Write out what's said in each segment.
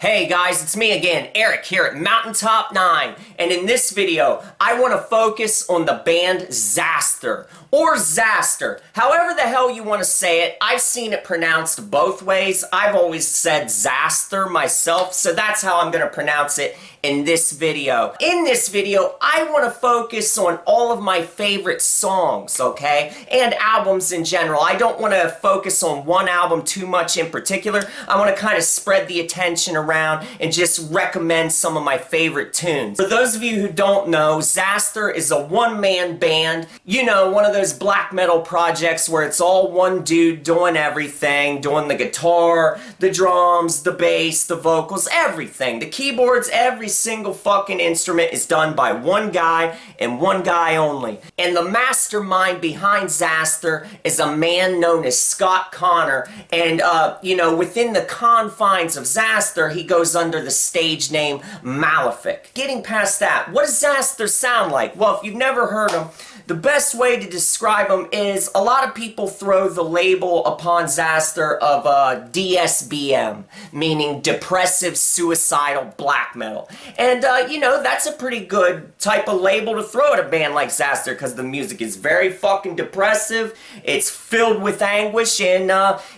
Hey guys, it's me again, Eric here at Mountaintop 9, and in this video, I want to focus on the band Xasthur, or Xasthur, however the hell you want to say it. I've seen it pronounced both ways. I've always said Xasthur myself, so that's how I'm going to pronounce it in this video. In this video, I want to focus on all of my favorite songs, okay, and albums in general. I don't want to focus on one album too much in particular. I want to kind of spread the attention around and just recommend some of my favorite tunes. For those of you who don't know, Xasthur is a one-man band. You know, one of those black metal projects where it's all one dude doing everything, doing the guitar, the drums, the bass, the vocals, everything. The keyboards, every single fucking instrument is done by one guy and one guy only. And the mastermind behind Xasthur is a man known as Scott Connor. And, you know, within the confines of Xasthur, he goes under the stage name Malefic. Getting past that, what does Xasthur sound like? Well, if you've never heard him, the best way to describe them is a lot of people throw the label upon Xasthur of DSBM, meaning depressive, suicidal black metal. And, you know, that's a pretty good type of label to throw at a band like Xasthur because the music is very fucking depressive, it's filled with anguish, and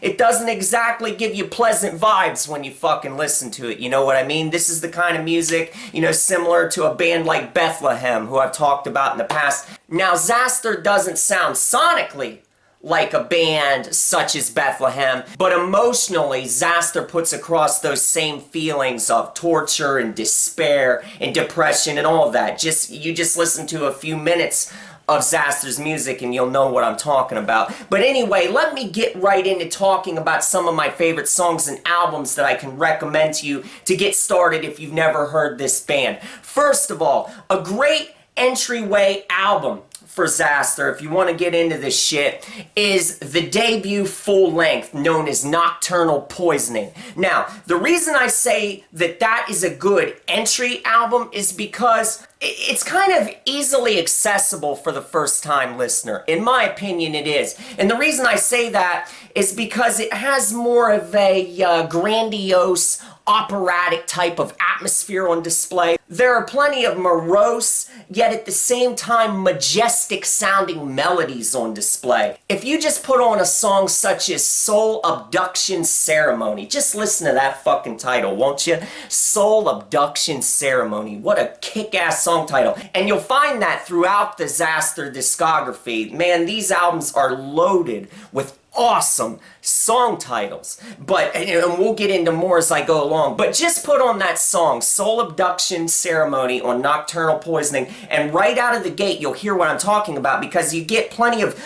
it doesn't exactly give you pleasant vibes when you fucking listen to it, you know what I mean? This is the kind of music, you know, similar to a band like Bethlehem, who I've talked about in the past. Now, Xasthur doesn't sound sonically like a band such as Bethlehem, but emotionally, Xasthur puts across those same feelings of torture and despair and depression and all of that. You just listen to a few minutes of Xasthur's music and you'll know what I'm talking about. But anyway, let me get right into talking about some of my favorite songs and albums that I can recommend to you to get started if you've never heard this band. First of all, a great entryway album for Xasthur, if you want to get into this shit, is the debut full-length known as Nocturnal Poisoning. Now, the reason I say that that is a good entry album is because it's kind of easily accessible for the first-time listener. In my opinion, it is. And the reason I say that is because it has more of a grandiose, operatic type of atmosphere on display. There are plenty of morose, yet at the same time majestic sounding melodies on display. If you just put on a song such as Soul Abduction Ceremony, just listen to that fucking title, won't you? Soul Abduction Ceremony. What a kick-ass song title. And you'll find that throughout the Xasthur discography. Man, these albums are loaded with awesome song titles, but and we'll get into more as I go along, but just put on that song Soul Abduction Ceremony on Nocturnal Poisoning, and right out of the gate you'll hear what I'm talking about, because you get plenty of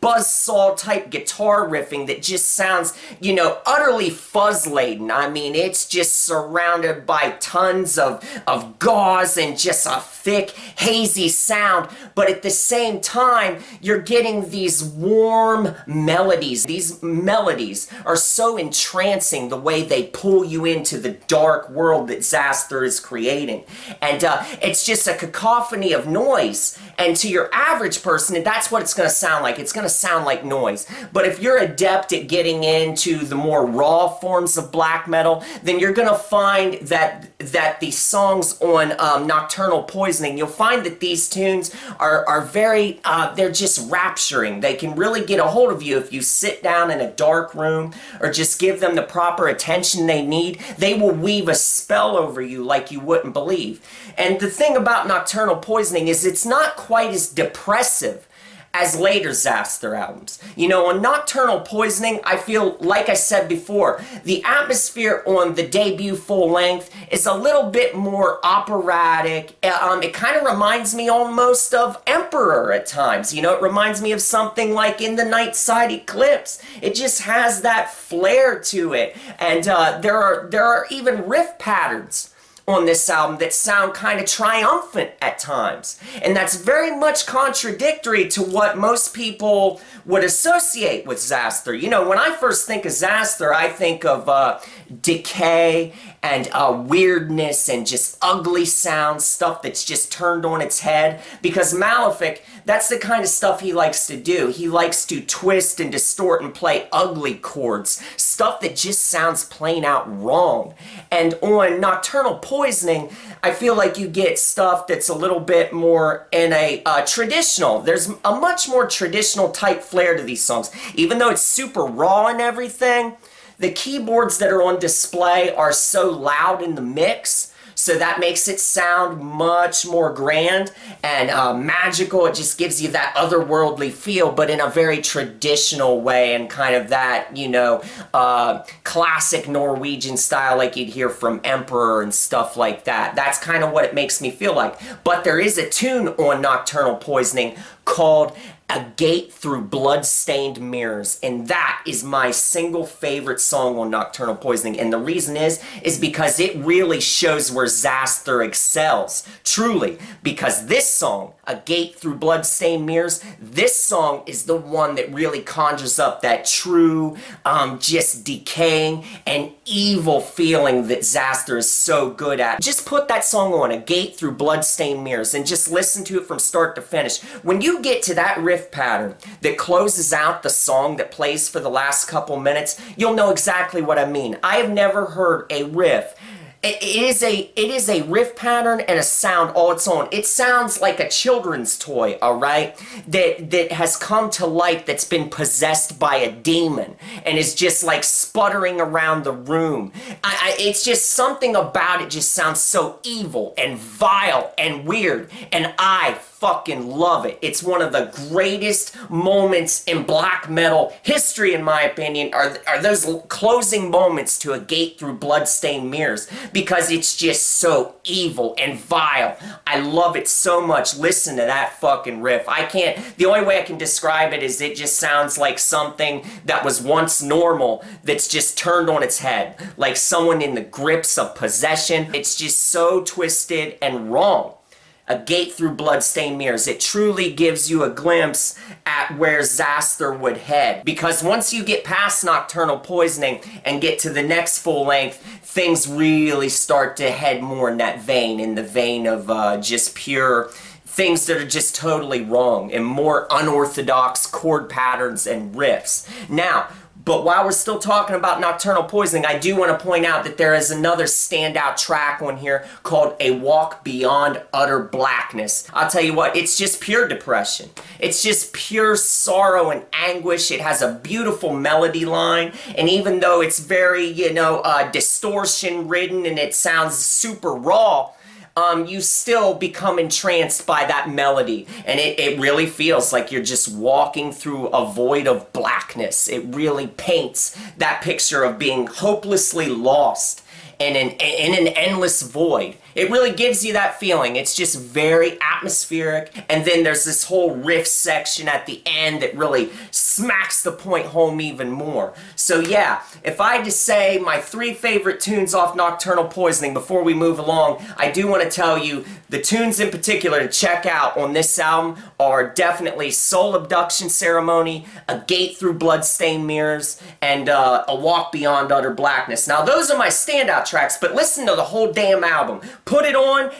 buzzsaw type guitar riffing that just sounds, you know, utterly fuzz-laden. I mean, it's just surrounded by tons of gauze and just a thick, hazy sound, but at the same time you're getting these warm melodies. These melodies are so entrancing, the way they pull you into the dark world that Xasthur is creating. And it's just a cacophony of noise. And to your average person, that's what it's going to sound like. It's going to sound like noise. But if you're adept at getting into the more raw forms of black metal, then you're going to find that the songs on Nocturnal Poisoning, you'll find that these tunes are very, they're just rapturing. They can really get a hold of you if you sit down in a dark room or just give them the proper attention they need. They will weave a spell over you like you wouldn't believe. And the thing about Nocturnal Poisoning is it's not quite as depressive as later Xasthur albums. You know, on Nocturnal Poisoning, I feel, like I said before, the atmosphere on the debut full-length is a little bit more operatic. It kind of reminds me almost of Emperor at times. You know, it reminds me of something like In the Night Side Eclipse. It just has that flair to it. And there are even riff patterns on this album that sound kind of triumphant at times. And that's very much contradictory to what most people would associate with Xasthur. You know, when I first think of Xasthur, I think of decay and weirdness and just ugly sounds, stuff that's just turned on its head. Because Malefic, that's the kind of stuff he likes to do. He likes to twist and distort and play ugly chords, stuff that just sounds plain out wrong. And on Nocturnal Poisoning, I feel like you get stuff that's a little bit more in a traditional. There's a much more traditional type flair to these songs. Even though it's super raw and everything, the keyboards that are on display are so loud in the mix, so that makes it sound much more grand and magical. It just gives you that otherworldly feel, but in a very traditional way, and kind of that, you know, classic Norwegian style like you'd hear from Emperor and stuff like that. That's kind of what it makes me feel like. But there is a tune on Nocturnal Poisoning called A Gate Through Blood-Stained Mirrors, and that is my single favorite song on Nocturnal Poisoning. And the reason is because it really shows where Xasthur excels, truly. Because this song, A Gate Through Blood-Stained Mirrors, this song is the one that really conjures up that true, just decaying and evil feeling that Xasthur is so good at. Just put that song on, A Gate Through Blood-Stained Mirrors, and just listen to it from start to finish. When you get to that riff pattern that closes out the song that plays for the last couple minutes, you'll know exactly what I mean. I have never heard a riff. It is a riff pattern and a sound all its own. It sounds like a children's toy, alright? That has come to life, that's been possessed by a demon and is just like sputtering around the room. It's just something about it just sounds so evil and vile and weird, and I fucking love it. It's one of the greatest moments in black metal history, in my opinion, are those closing moments to A Gate Through Blood-Stained Mirrors, because it's just so evil and vile. I love it so much. Listen to that fucking riff. The only way I can describe it is it just sounds like something that was once normal that's just turned on its head, like someone in the grips of possession. It's just so twisted and wrong. A Gate Through Blood-Stained Mirrors. It truly gives you a glimpse at where Xasthur would head. Because once you get past Nocturnal Poisoning and get to the next full length, things really start to head more in that vein, in the vein of just pure things that are just totally wrong and more unorthodox chord patterns and riffs. Now, but while we're still talking about Nocturnal Poisoning, I do want to point out that there is another standout track on here called A Walk Beyond Utter Blackness. I'll tell you what, it's just pure depression. It's just pure sorrow and anguish. It has a beautiful melody line, and even though it's very, you know, distortion-ridden and it sounds super raw, you still become entranced by that melody, and it really feels like you're just walking through a void of blackness. It really paints that picture of being hopelessly lost in an endless void. It really gives you that feeling. It's just very atmospheric, and then there's this whole riff section at the end that really smacks the point home even more. So yeah, if I had to say my 3 favorite tunes off Nocturnal Poisoning before we move along, I do want to tell you the tunes in particular to check out on this album are definitely Soul Abduction Ceremony, A Gate Through Blood-Stained Mirrors, and A Walk Beyond Utter Blackness. Now those are my standout tracks, but listen to the whole damn album. Put it on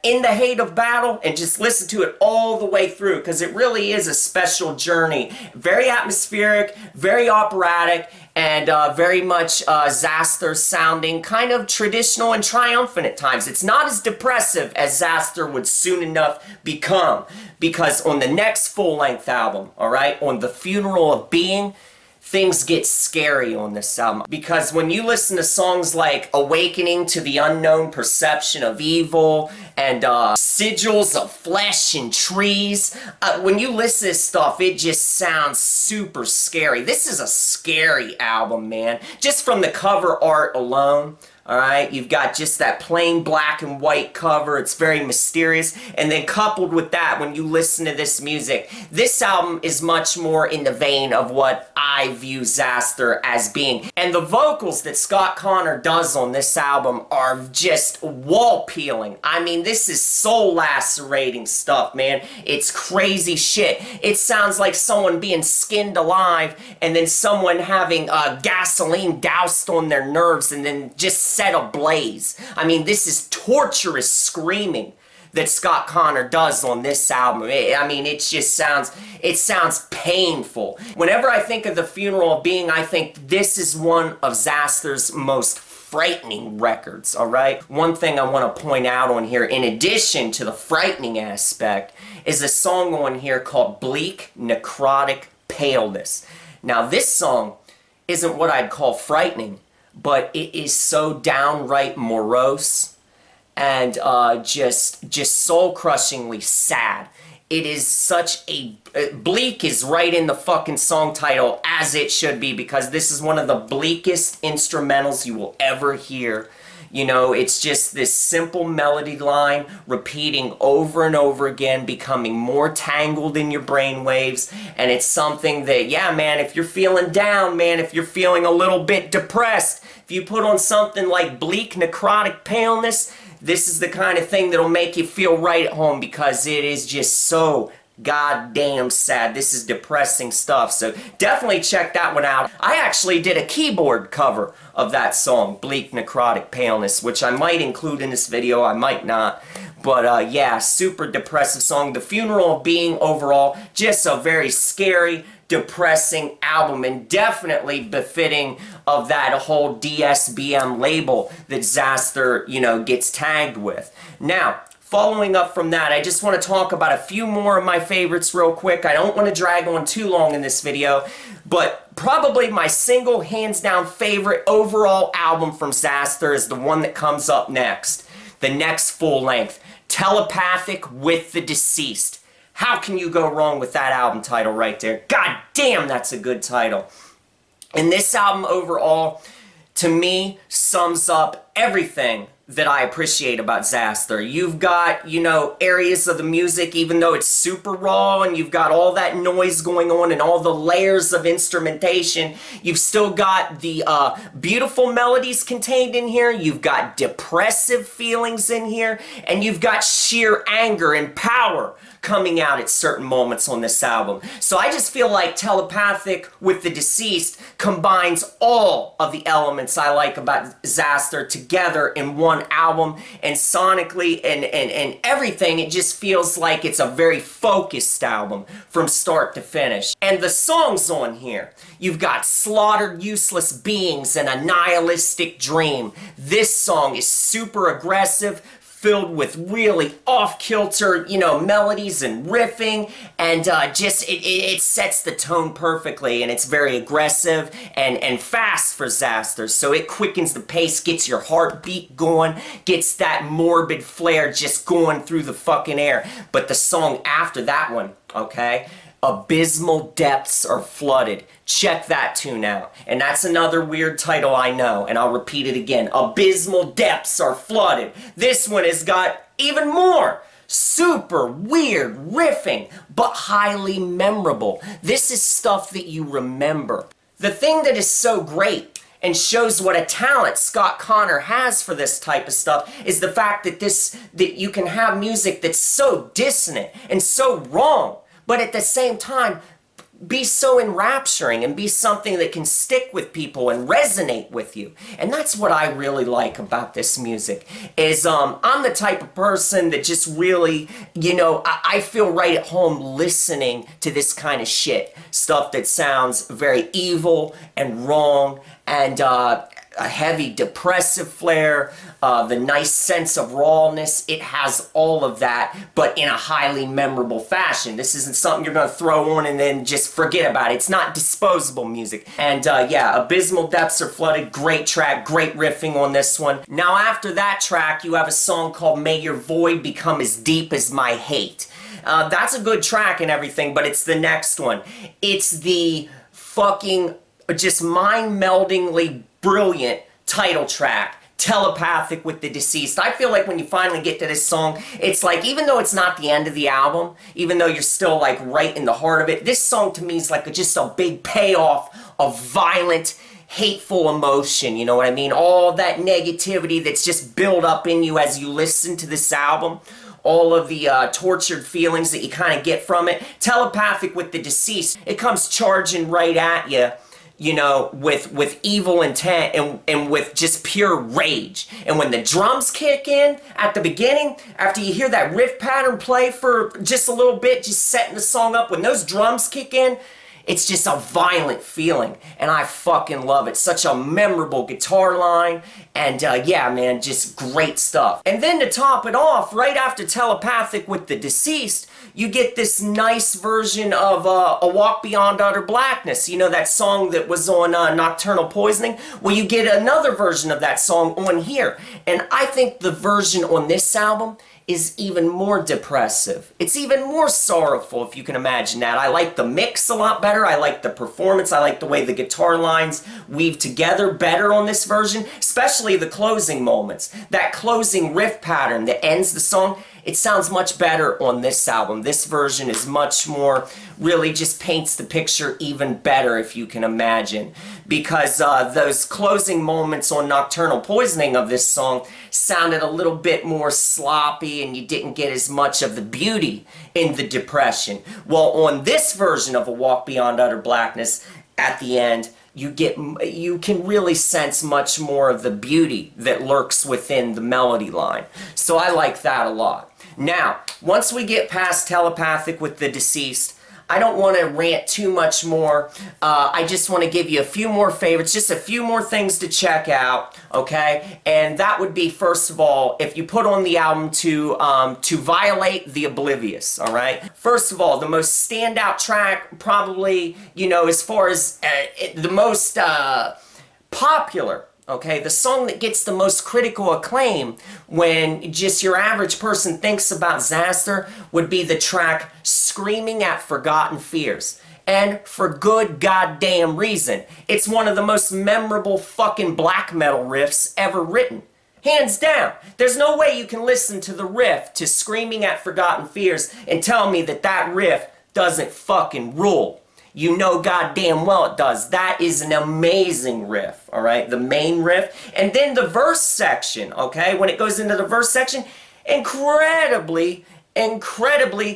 in the Hate of Battle and just listen to it all the way through, because it really is a special journey. Very atmospheric, very operatic, and very much Xasthur sounding, kind of traditional and triumphant at times. It's not as depressive as Xasthur would soon enough become, because on the next full-length album, alright, on The Funeral of Being, things get scary on this album. Because when you listen to songs like Awakening to the Unknown Perception of Evil and Sigils of Flesh and Trees, when you listen to this stuff, it just sounds super scary. This is a scary album, man. Just from the cover art alone. Alright, you've got just that plain black and white cover. It's very mysterious. And then coupled with that, when you listen to this music, this album is much more in the vein of what I view Xasthur as being. And the vocals that Scott Connor does on this album are just wall-peeling. I mean, this is soul-lacerating stuff, man. It's crazy shit. It sounds like someone being skinned alive and then someone having gasoline doused on their nerves and then just set ablaze. I mean, this is torturous screaming that Scott Connor does on this album. I mean, it sounds painful. Whenever I think of The Funeral of Being, I think this is one of Xasthur's most frightening records, alright? One thing I want to point out on here, in addition to the frightening aspect, is a song on here called Bleak Necrotic Paleness. Now, this song isn't what I'd call frightening, but it is so downright morose and just soul-crushingly sad. It is such a... Bleak is right in the fucking song title, as it should be, because this is one of the bleakest instrumentals you will ever hear. You know, it's just this simple melody line repeating over and over again, becoming more tangled in your brainwaves, and it's something that, yeah, man, if you're feeling down, man, if you're feeling a little bit depressed, if you put on something like Bleak Necrotic Paleness, this is the kind of thing that'll make you feel right at home, because it is just so goddamn sad. This is depressing stuff, so definitely check that one out. I actually did a keyboard cover of that song, Bleak Necrotic Paleness, which I might include in this video, I might not. But yeah, super depressive song. The Funeral of Being overall, just a very scary, depressing album, and definitely befitting of that whole DSBM label that Xasthur, you know, gets tagged with. Now, following up from that, I just want to talk about a few more of my favorites real quick. I don't want to drag on too long in this video, but probably my single, hands-down favorite overall album from Xasthur is the one that comes up next. The next full-length, Telepathic with the Deceased. How can you go wrong with that album title right there? God damn, that's a good title. And this album overall, to me, sums up everything that I appreciate about Xasthur. You've got, you know, areas of the music, even though it's super raw and you've got all that noise going on and all the layers of instrumentation, you've still got the beautiful melodies contained in here, you've got depressive feelings in here, and you've got sheer anger and power coming out at certain moments on this album. So I just feel like Telepathic with the Deceased combines all of the elements I like about Xasthur together in one album, and sonically and everything, it just feels like it's a very focused album from start to finish. And the songs on here, you've got Slaughtered Useless Beings and A Nihilistic Dream. This song is super aggressive, filled with really off-kilter, you know, melodies and riffing, and just, it sets the tone perfectly, and it's very aggressive and fast for Xasthur, so it quickens the pace, gets your heartbeat going, gets that morbid flair just going through the fucking air. But the song after that one, okay? Abysmal Depths Are Flooded. Check that tune out. And that's another weird title, I know, and I'll repeat it again. Abysmal Depths Are Flooded. This one has got even more super weird riffing, but highly memorable. This is stuff that you remember. The thing that is so great and shows what a talent Scott Connor has for this type of stuff is the fact that you can have music that's so dissonant and so wrong, but at the same time be so enrapturing and be something that can stick with people and resonate with you. And that's what I really like about this music, is I'm the type of person that just really, you know, I feel right at home listening to this kind of shit. Stuff that sounds very evil and wrong, and a heavy depressive flair, the nice sense of rawness. It has all of that, but in a highly memorable fashion. This isn't something you're going to throw on and then just forget about it. It's not disposable music. And yeah, Abysmal Depths Are Flooded, great track, great riffing on this one. Now after that track, you have a song called May Your Void Become As Deep As My Hate. That's a good track and everything, but it's the next one. It's the fucking just mind-meldingly brilliant title track Telepathic with the Deceased. I feel like when you finally get to this song, it's like, even though it's not the end of the album, even though you're still like right in the heart of it, this song to me is like just a big payoff of violent, hateful emotion, you know what I mean? All that negativity that's just built up in you as you listen to this album. All of the tortured feelings that you kind of get from it. Telepathic with the Deceased, it comes charging right at you, you know, with evil intent and with just pure rage. And when the drums kick in at the beginning, after you hear that riff pattern play for just a little bit, just setting the song up, when those drums kick in, it's just a violent feeling, and I fucking love it. Such a memorable guitar line, and yeah, man, just great stuff. And then to top it off, right after Telepathic with the Deceased, you get this nice version of A Walk Beyond Utter Blackness. You know, that song that was on Nocturnal Poisoning? Well, you get another version of that song on here, and I think the version on this album is even more depressive. It's even more sorrowful, if you can imagine that. I like the mix a lot better. I like the performance. I like the way the guitar lines weave together better on this version, especially the closing moments. That closing riff pattern that ends the song, it sounds much better on this album. This version is much more, really just paints the picture even better, if you can imagine. Because those closing moments on Nocturnal Poisoning of this song sounded a little bit more sloppy, and you didn't get as much of the beauty in the depression. Well, on this version of A Walk Beyond Utter Blackness, at the end, you can really sense much more of the beauty that lurks within the melody line. So I like that a lot. Now, once we get past Telepathic with the Deceased, I don't want to rant too much more. I just want to give you a few more favorites, just a few more things to check out, okay? And that would be, first of all, if you put on the album to Violate the Oblivious, all right? First of all, the most standout track, probably, you know, as far as the most popular, okay, the song that gets the most critical acclaim when just your average person thinks about Xasthur would be the track Screaming at Forgotten Fears. And for good goddamn reason. It's one of the most memorable fucking black metal riffs ever written. Hands down. There's no way you can listen to the riff to Screaming at Forgotten Fears and tell me that that riff doesn't fucking rule. You know goddamn well it does. That is an amazing riff, alright? The main riff. And then the verse section, okay? When it goes into the verse section, incredibly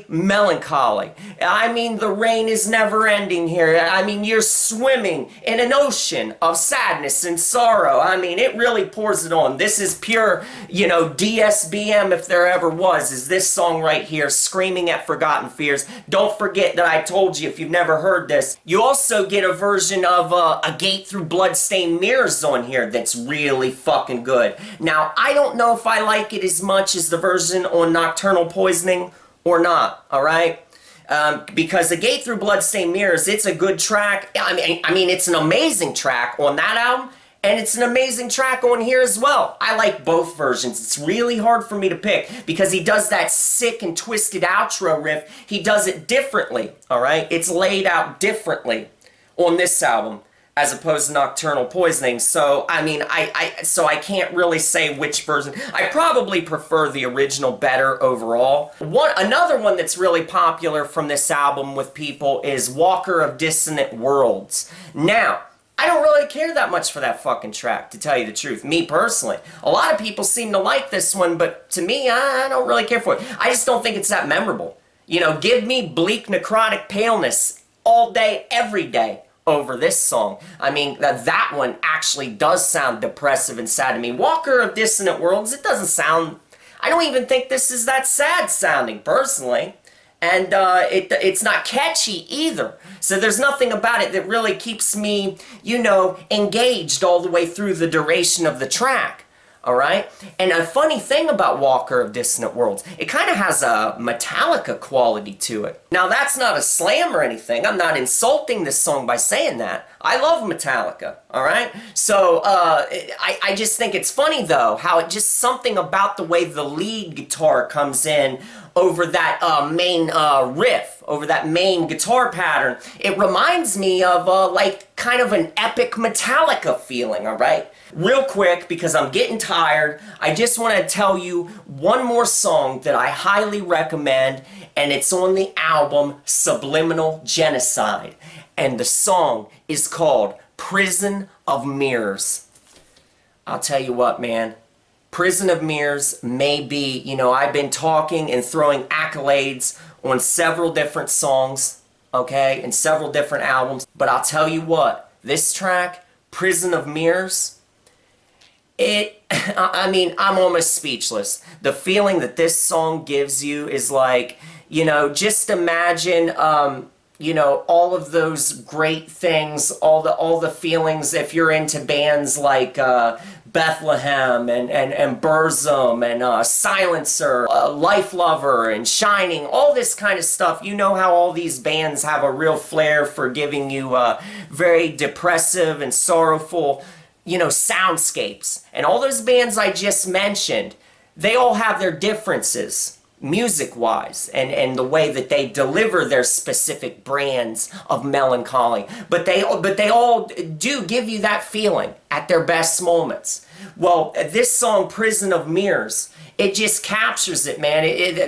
melancholy. I mean, the rain is never ending here. I mean, you're swimming in an ocean of sadness and sorrow. I mean, it really pours it on. This is pure, you know, DSBM if there ever was, is this song right here, Screaming at Forgotten Fears. Don't forget that I told you, if you've never heard this, you also get a version of A Gate Through Bloodstained Mirrors on here that's really fucking good. Now, I don't know if I like it as much as the version on Nocturnal Poisoning or not, alright? Because A Gate Through Bloodstained Mirrors, it's a good track. I mean, it's an amazing track on that album, and it's an amazing track on here as well. I like both versions. It's really hard for me to pick, because he does that sick and twisted outro riff. He does it differently, alright? It's laid out differently on this album, as opposed to Nocturnal Poisoning. So, I mean, I can't really say which version. I probably prefer the original better overall. Another one that's really popular from this album with people is Walker of Dissonant Worlds. Now, I don't really care that much for that fucking track, to tell you the truth. Me personally. A lot of people seem to like this one, but to me, I don't really care for it. I just don't think it's that memorable. You know, give me Bleak Necrotic Paleness all day, every day over this song. I mean, that one actually does sound depressive and sad to me. Walker of Dissonant Worlds, it doesn't sound... I don't even think this is that sad sounding, personally. And it's not catchy either. So there's nothing about it that really keeps me, you know, engaged all the way through the duration of the track. Alright? And a funny thing about Walker of Dissonant Worlds, it kind of has a Metallica quality to it. Now that's not a slam or anything. I'm not insulting this song by saying that. I love Metallica, alright? So, I just think it's funny though, how it just something about the way the lead guitar comes in over that main riff, over that main guitar pattern, it reminds me of like kind of an epic Metallica feeling, all right? Real quick, because I'm getting tired, I just want to tell you one more song that I highly recommend, and it's on the album Subliminal Genocide. And the song is called Prison of Mirrors. I'll tell you what, man. Prison of Mirrors may be, you know, I've been talking and throwing accolades on several different songs, okay, and several different albums, but I'll tell you what, this track, Prison of Mirrors, I mean, I'm almost speechless. The feeling that this song gives you is like, you know, just imagine, you know, all of those great things, all the feelings, if you're into bands like Bethlehem and Burzum and Silencer, Life Lover and Shining, all this kind of stuff. You know how all these bands have a real flair for giving you very depressive and sorrowful, you know, soundscapes. And all those bands I just mentioned, they all have their differences, music-wise, and the way that they deliver their specific brands of melancholy. But they all do give you that feeling at their best moments. Well, this song, Prison of Mirrors, it just captures it, man.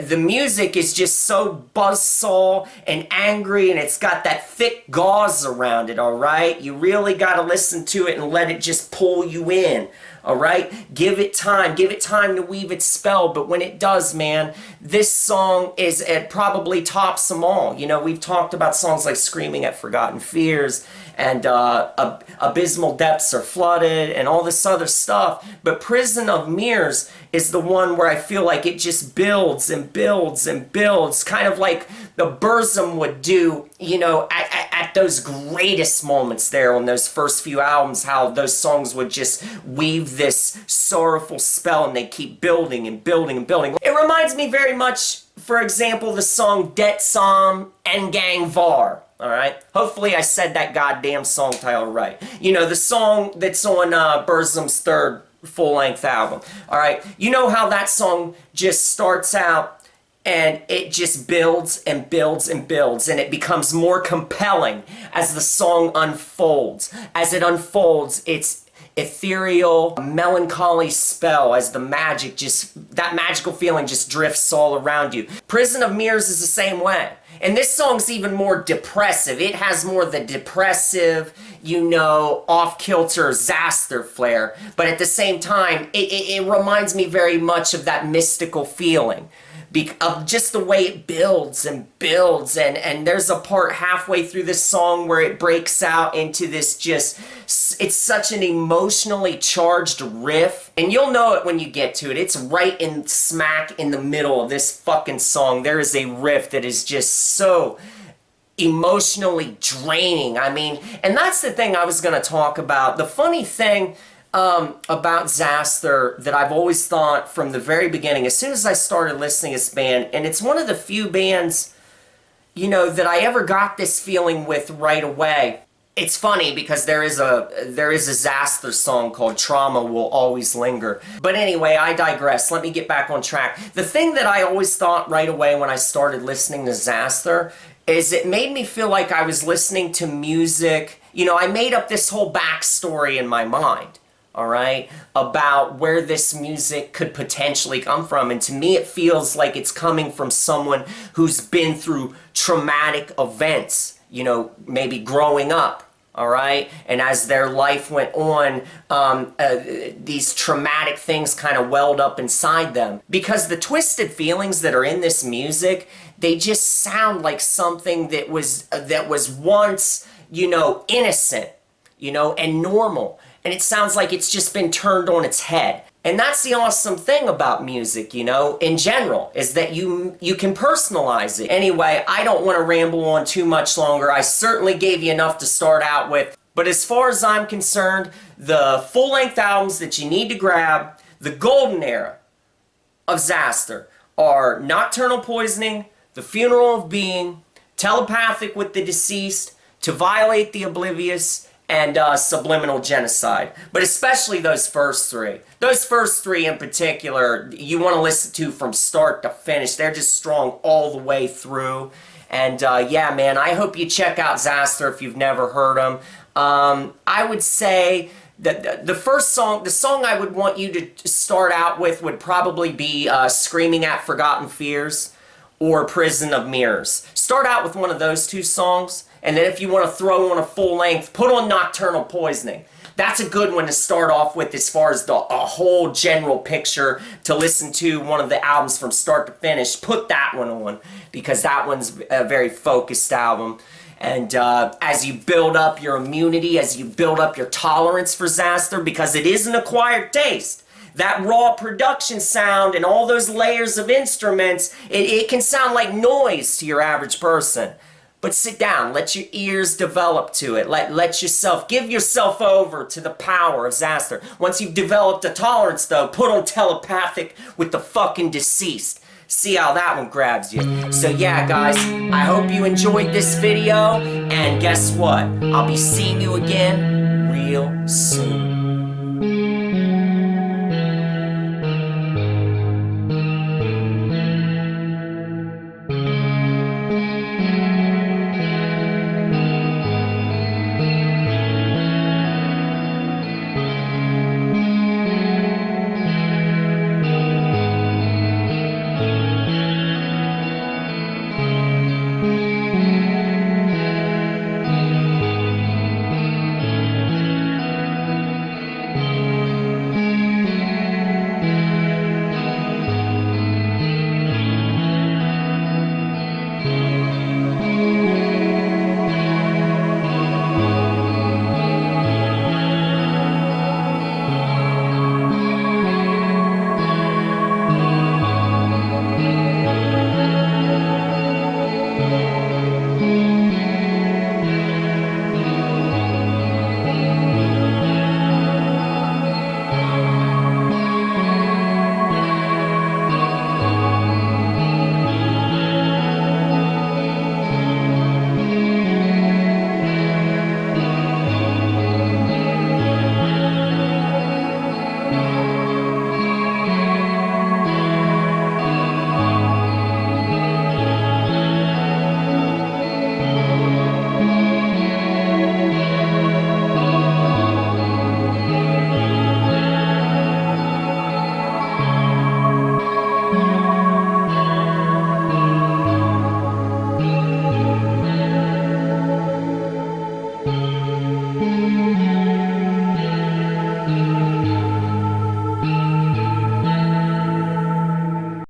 The music is just so buzzsaw and angry, and it's got that thick gauze around it, all right? You really got to listen to it and let it just pull you in. All right? Give it time to weave its spell, but when it does, man, this song it probably tops them all. You know, we've talked about songs like Screaming at Forgotten Fears and Abysmal Depths Are Flooded and all this other stuff, but Prison of Mirrors is the one where I feel like it just builds and builds and builds, kind of like the Burzum would do, you know, at those greatest moments there on those first few albums, how those songs would just weave this sorrowful spell and they keep building and building and building. It reminds me very much, for example, the song Det Som En Gang Var. All right? Hopefully I said that goddamn song title right. You know, the song that's on Burzum's third full-length album. All right? You know how that song just starts out and it just builds and builds and builds, and it becomes more compelling as the song unfolds. As it unfolds, its ethereal, melancholy spell, as the magic just, that magical feeling just drifts all around you. Prison of Mirrors is the same way. And this song's even more depressive. It has more of the depressive, you know, off-kilter Xasthur flair. But at the same time, it reminds me very much of that mystical feeling. Of just the way it builds and builds, and there's a part halfway through this song where it breaks out into this just, it's such an emotionally charged riff, and you'll know it when you get to it. It's right in smack in the middle of this fucking song. There is a riff that is just so emotionally draining. I mean, and that's the thing I was going to talk about. The funny thing about Xasthur that I've always thought from the very beginning, as soon as I started listening to this band, and it's one of the few bands, you know, that I ever got this feeling with right away. It's funny because there is a Xasthur song called Trauma Will Always Linger. But anyway, I digress. Let me get back on track. The thing that I always thought right away when I started listening to Xasthur is it made me feel like I was listening to music. You know, I made up this whole backstory in my mind. All right, about where this music could potentially come from. And to me, it feels like it's coming from someone who's been through traumatic events, you know, maybe growing up, all right? And as their life went on, these traumatic things kind of welled up inside them. Because the twisted feelings that are in this music, they just sound like something that was once, you know, innocent, you know, and normal. And it sounds like it's just been turned on its head. And that's the awesome thing about music, you know, in general, is that you can personalize it. Anyway, I don't want to ramble on too much longer. I certainly gave you enough to start out with. But as far as I'm concerned, the full-length albums that you need to grab, the golden era of Xasthur, are Nocturnal Poisoning, The Funeral of Being, Telepathic with the Deceased, To Violate the Oblivious, and Subliminal Genocide. But especially those first three. Those first three in particular, you want to listen to from start to finish. They're just strong all the way through. And yeah, man, I hope you check out Xasthur if you've never heard him. I would say that the first song, the song I would want you to start out with would probably be Screaming at Forgotten Fears or Prison of Mirrors. Start out with one of those two songs, and then if you want to throw on a full length, put on Nocturnal Poisoning. That's a good one to start off with as far as a whole general picture to listen to one of the albums from start to finish. Put that one on because that one's a very focused album. And as you build up your immunity, as you build up your tolerance for Xasthur, because it is an acquired taste, that raw production sound and all those layers of instruments, it can sound like noise to your average person. But sit down, let your ears develop to it. Give yourself over to the power of Xasthur. Once you've developed a tolerance though, put on Telepathic with the fucking Deceased. See how that one grabs you. So yeah, guys, I hope you enjoyed this video, and guess what? I'll be seeing you again real soon.